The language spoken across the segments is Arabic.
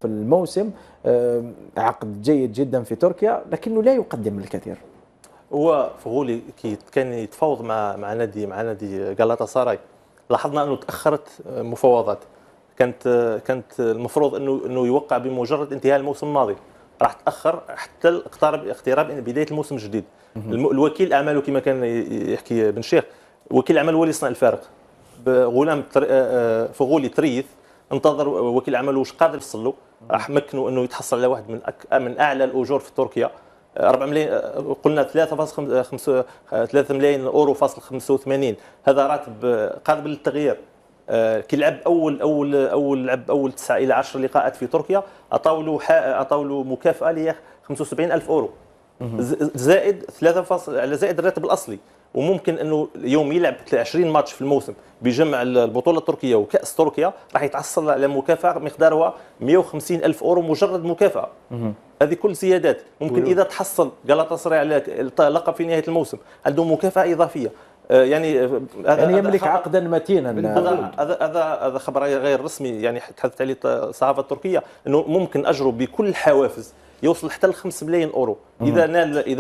في الموسم، عقد جيد جدا في تركيا لكنه لا يقدم الكثير. هو فغولي كان يتفاوض مع نادي غالاتا ساراي. لاحظنا انه تاخرت مفاوضات. كانت المفروض انه يوقع بمجرد انتهاء الموسم الماضي، راح تاخر حتى اقتراب بدايه الموسم الجديد. الوكيل اعماله كما كان يحكي بن شيخ، وكيل الاعمال هو اللي يصنع الفارق. غلام فغولي تريث انتظر وكيل اعماله واش قادر يوصل له، راح مكنه انه يتحصل على واحد من اعلى الاجور في تركيا. 4 ملايين، قلنا 3 ملايين اورو فاصل 85. هذا راتب قابل للتغيير. كي لعب اول 9 الى 10 لقاءات في تركيا، عطاو له مكافاه اللي هي 75,000 اورو زائد 3 على زائد الراتب الاصلي. وممكن انه يوم يلعب 20 ماتش في الموسم بجمع البطوله التركيه وكاس تركيا، راح يتحصل على مكافاه مقدارها 150,000 اورو مجرد مكافاه. هذه كل زيادات. ممكن اذا تحصل غالاتا سراي على لقب في نهايه الموسم عنده مكافاه اضافيه. يعني يملك عقدا متينا. هذا خبر غير رسمي، يعني تحدثت عليه الصحافه التركيه، انه ممكن اجره بكل الحوافز يوصل حتى ل 5 ملايين اورو اذا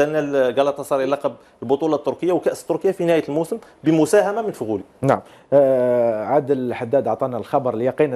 نال غالاتا سراي لقب البطوله التركيه وكاس تركيا في نهايه الموسم بمساهمه من فغولي. نعم. عادل الحداد اعطانا الخبر اليقين